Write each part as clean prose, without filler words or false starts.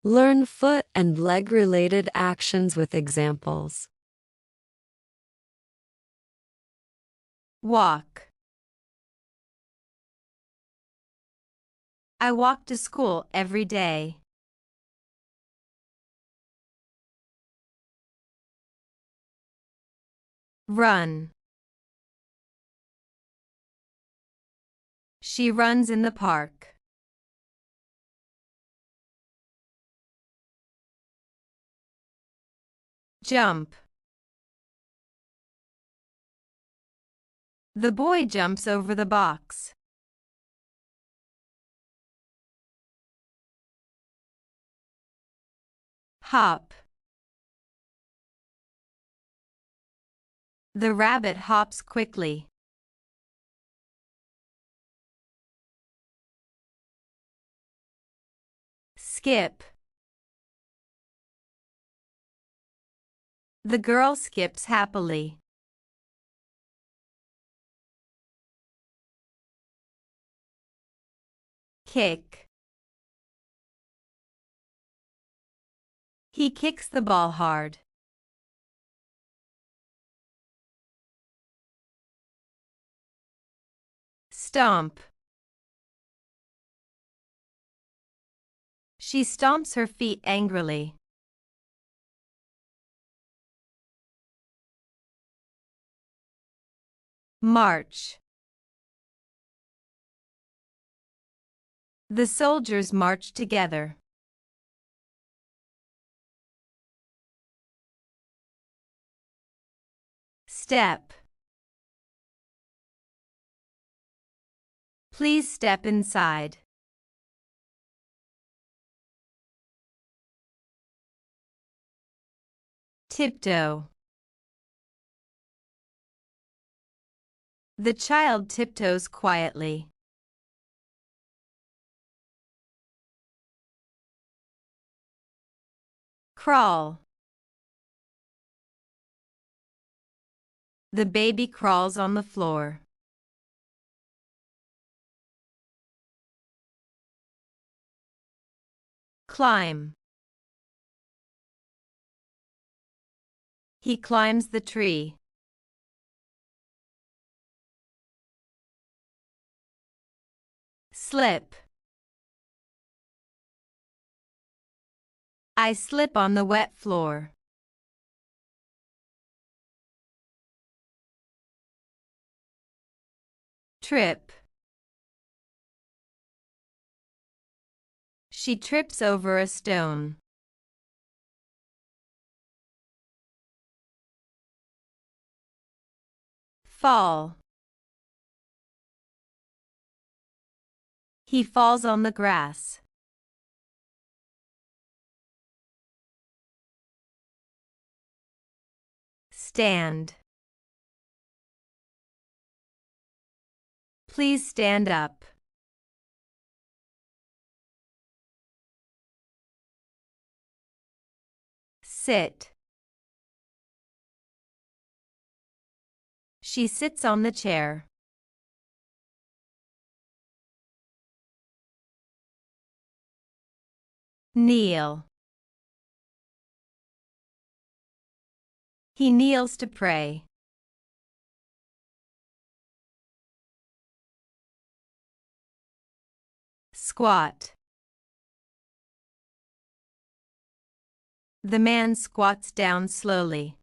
Learn foot and leg-related actions with examples. Walk. I walk to school every day. Run. She runs in the park. Jump. The boy jumps over the box. Hop. The rabbit hops quickly. Skip. The girl skips happily. Kick. He kicks the ball hard. Stomp. She stomps her feet angrily. March. The soldiers march together. Step. Please step inside. Tiptoe. The child tiptoes quietly. Crawl. The baby crawls on the floor. Climb. He climbs the tree. Slip. I slip on the wet floor. Trip. She trips over a stone. Fall. He falls on the grass. Stand. Please stand up. Sit. She sits on the chair. Kneel. He kneels to pray. Squat. The man squats down slowly.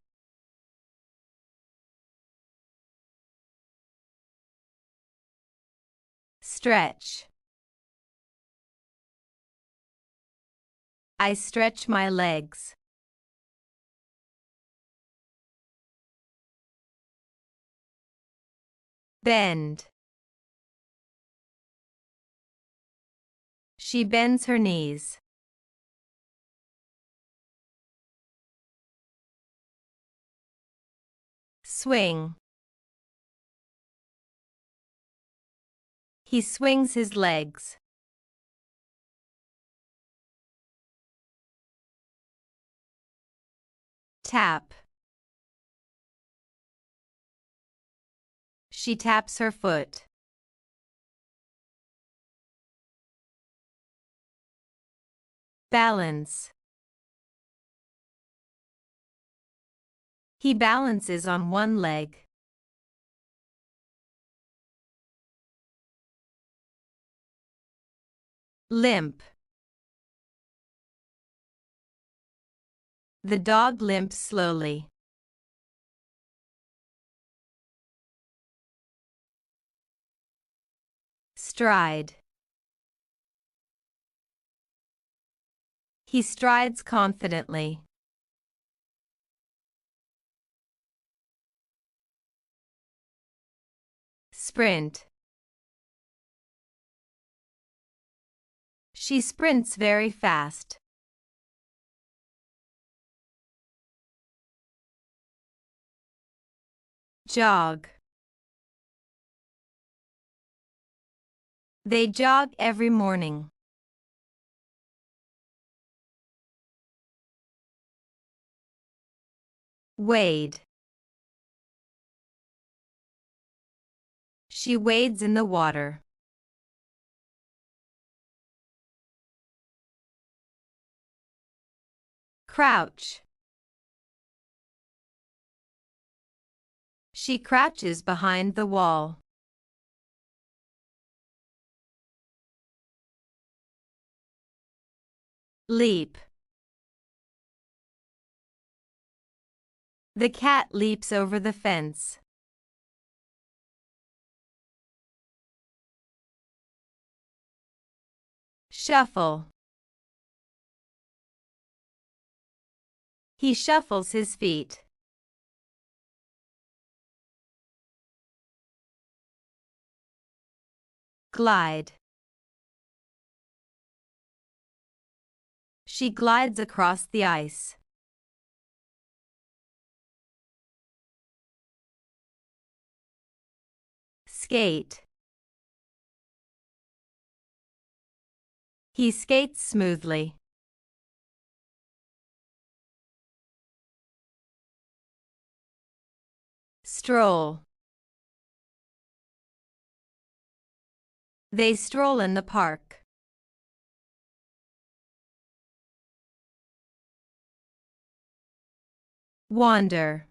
Stretch. I stretch my legs. Bend. She bends her knees. Swing. He swings his legs. Tap. She taps her foot. Balance. He balances on one leg. Limp. The dog limps slowly. Stride. He strides confidently. Sprint. She sprints very fast. Jog. They jog every morning. Wade. She wades in the water. Crouch. She crouches behind the wall. Leap. The cat leaps over the fence. Shuffle. He shuffles his feet. Glide. She glides across the ice. Skate. He skates smoothly. Stroll. They stroll in the park. Wander.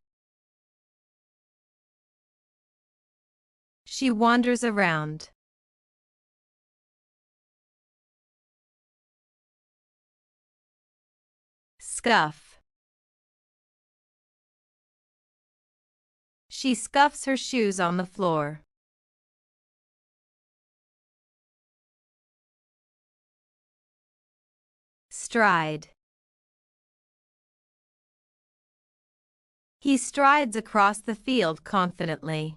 She wanders around. Scuff. She scuffs her shoes on the floor. Stride. He strides across the field confidently.